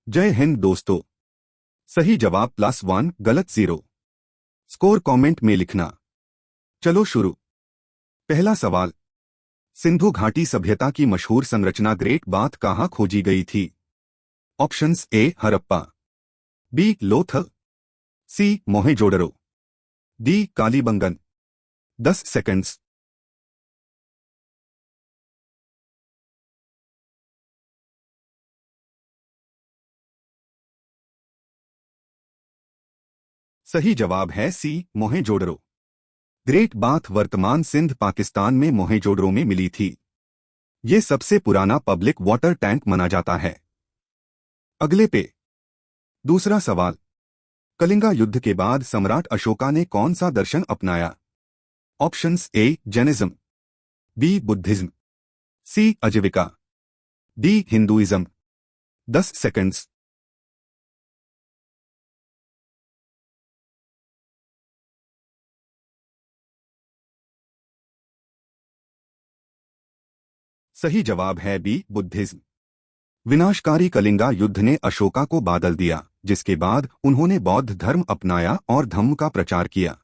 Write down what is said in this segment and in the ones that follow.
जय हिंद दोस्तों। सही जवाब +1, गलत 0। स्कोर कमेंट में लिखना। चलो शुरू। पहला सवाल, सिंधु घाटी सभ्यता की मशहूर संरचना ग्रेट बाथ कहाँ खोजी गई थी? Options A Harappa, B Lothal, C Mohenjodaro, D Kalibangan. 10 seconds. सही जवाब है सी मोहेंजोदड़ो। ग्रेट बाथ वर्तमान सिंध पाकिस्तान में मोहेंजोदड़ो में मिली थी। ये सबसे पुराना पब्लिक वाटर टैंक माना जाता है। अगले पे दूसरा सवाल, कलिंगा युद्ध के बाद सम्राट अशोका ने कौन सा दर्शन अपनाया? Options A Jainism, B Buddhism, C Ajivika, D Hinduism. 10 seconds. सही जवाब है बी बुद्धिज्म। विनाशकारी कलिंगा युद्ध ने अशोका को बादल दिया, जिसके बाद उन्होंने बौद्ध धर्म अपनाया और धम्म का प्रचार किया।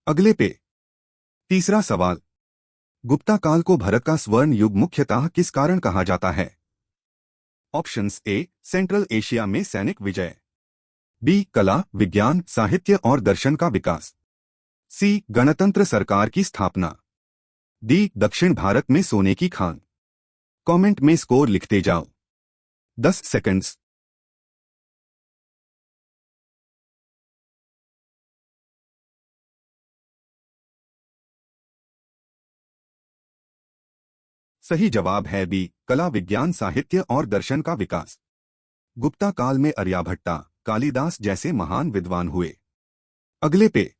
अगले पे तीसरा सवाल, गुप्ता काल को भारत का स्वर्ण युग मुख्यतः किस कारण कहा जाता है? ऑप्शंस ए सेंट्रल एशिया में सैनिक विजय, बी कला विज्ञान साहित्य और दर्शन का विकास, सी गणतंत्र सरकार की स्थापना, डी दक्षिण भारत में सोने की खान। कमेंट में स्कोर लिखते जाओ। 10 सेकंड्स। सही जवाब है बी कला विज्ञान साहित्य और दर्शन का विकास। गुप्ता काल में आर्यभट्टा, कालिदास जैसे महान विद्वान हुए। अगले पे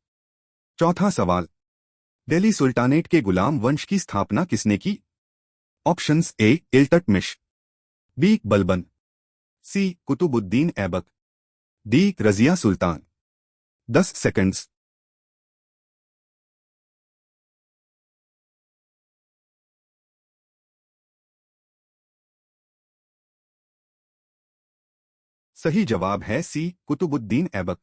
चौथा सवाल, दिल्ली सुल्तानेट के गुलाम वंश की स्थापना किसने की? Options A Iltutmish, B Balban, C Qutubuddin Aibak, D Razia Sultan. 10 seconds. सही जवाब है सी कुतुबुद्दीन ऐबक।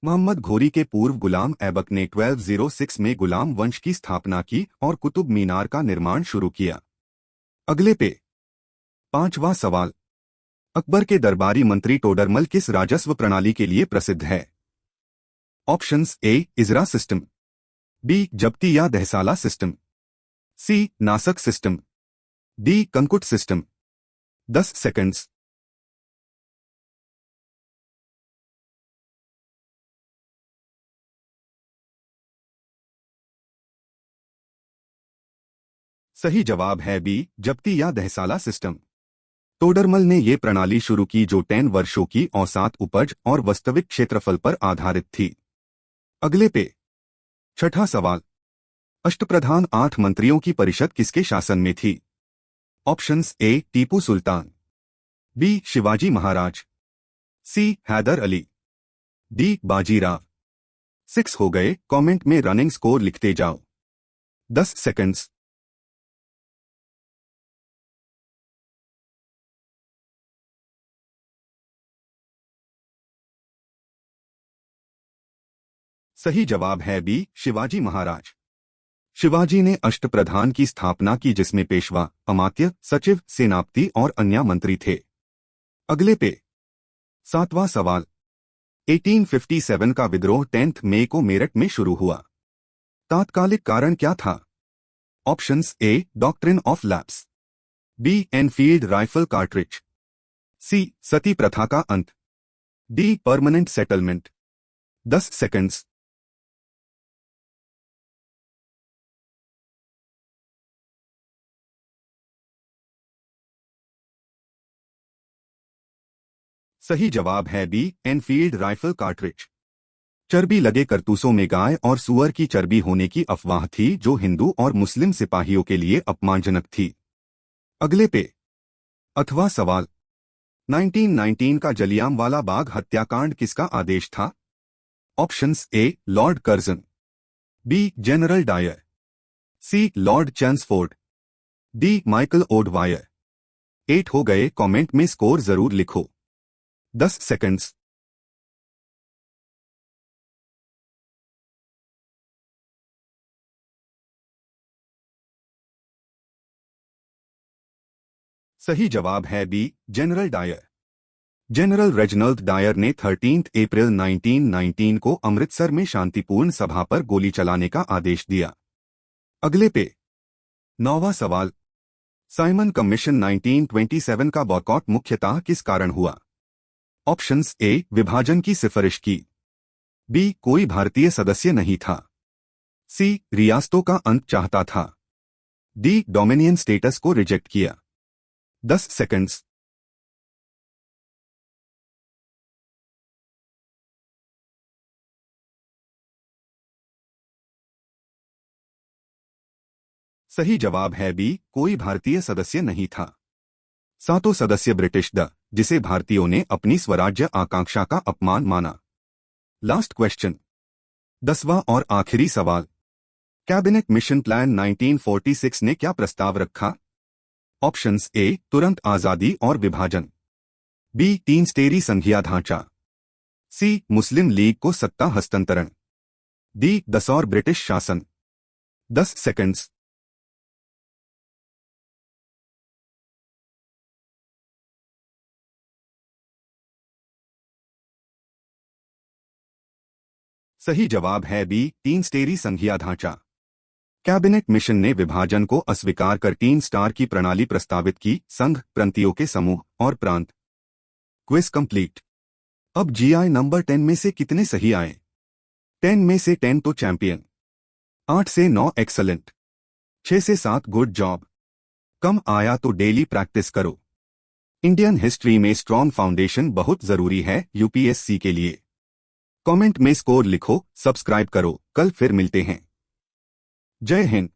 मोहम्मद घोरी के पूर्व गुलाम ऐबक ने 1206 में गुलाम वंश की स्थापना की और कुतुब मीनार का निर्माण शुरू किया। अगले पे पांचवा सवाल, अकबर के दरबारी मंत्री टोडरमल किस राजस्व प्रणाली के लिए प्रसिद्ध है? Options A Ijra system, B जब्ती या दहसाला सिस्टम, सी नासक सिस्टम, डी कंकुट सिस्टम। 10 सेकंड्स। सही जवाब है बी जब्ती या दहसाला सिस्टम। टोडरमल ने ये प्रणाली शुरू की जो 10 वर्षों की औसत उपज और वास्तविक क्षेत्रफल पर आधारित थी। अगले पे छठा सवाल, अष्टप्रधान 8 मंत्रियों की परिषद किसके शासन में थी? Options A Tipu Sultan, B Shivaji Maharaj, C Haidar Ali, D Bajirao. 6 हो गए। कमेंट में रनिंग स्कोर लिखते जाओ। 10 सेकंड्स। सही जवाब है बी शिवाजी महाराज। शिवाजी ने अष्टप्रधान की स्थापना की जिसमें पेशवा, अमात्य, सचिव, सेनापति और अन्य मंत्री थे। अगले पे सातवां सवाल, 1857 का विद्रोह 10 मई को मेरठ में शुरू हुआ। तात्कालिक कारण क्या था? Options A doctrine of lapse, B Enfield rifle cartridge, C sati प्रथा का अंत, डी परमानेंट सेटलमेंट। 10 सेकंड्स। सही जवाब है बी एनफील्ड राइफल कार्ट्रिज। चर्बी लगे कारतूसों में गाय और सूअर की चर्बी होने की अफवाह थी जो हिंदू और मुस्लिम सिपाहियों के लिए अपमानजनक थी। अगले पे अथवा सवाल, 1919 का जलियांवाला बाग हत्याकांड किसका आदेश था? Options A Lord Curzon, B General Dyer, C Lord Chelmsford, D Michael O'Dwyer. 8 हो गए। कमेंट में स्कोर जरूर लिखो। 10 सेकंड्स। सही जवाब है B, General Dyer. General Reginald Dyer ने 13 अप्रैल 1919 को अमृतसर में शांतिपूर्ण सभा पर गोली चलाने का आदेश दिया। अगले पे 9वां सवाल, साइमन कमीशन 1927 का बॉयकॉट मुख्यतः किस कारण हुआ? ऑप्शंस ए, विभाजन की सिफारिश की, बी, कोई भारतीय सदस्य नहीं था, सी, रियासतों का अंत चाहता था, डी, डोमिनियन स्टेटस को रिजेक्ट किया। 10 सेकंड्स। सही जवाब है बी, कोई भारतीय सदस्य नहीं था। 7वां सदस्य ब्रिटिश द, जिसे भारतीयों ने अपनी स्वराज्य आकांक्षा का अपमान माना। लास्ट क्वेश्चन, 10वां और आखिरी सवाल, कैबिनेट मिशन प्लान 1946 ने क्या प्रस्ताव रखा? ऑप्शंस ए, तुरंत आजादी और विभाजन, बी, 3 स्टेरी संघीय ढांचा, सी, मुस्लिम लीग को सत्ता हस्तांतरण, डी, दसौर ब्रिटिश शासन। 10 सेकंड्स। सही जवाब है बी, 3 स्टेरी संघीय ढांचा। कैबिनेट मिशन ने विभाजन को अस्वीकार कर 3 स्टार की प्रणाली प्रस्तावित की, संघ, प्रांतियों के समूह और प्रांत। Quiz complete. अब जीआई नंबर 10 में से कितने सही आए? 10 में से 10 तो चैंपियन, 8 से 9 एक्सलेंट, 6 से 7 गुड जॉब, कम आया तो डेली प्रैक्टिस करो। इंडियन हिस्ट्री में स्ट्रॉन्ग फाउंडेशन बहुत जरूरी है यूपीएससी के लिए। कमेंट में स्कोर लिखो, सब्सक्राइब करो। कल फिर मिलते हैं। जय हिंद।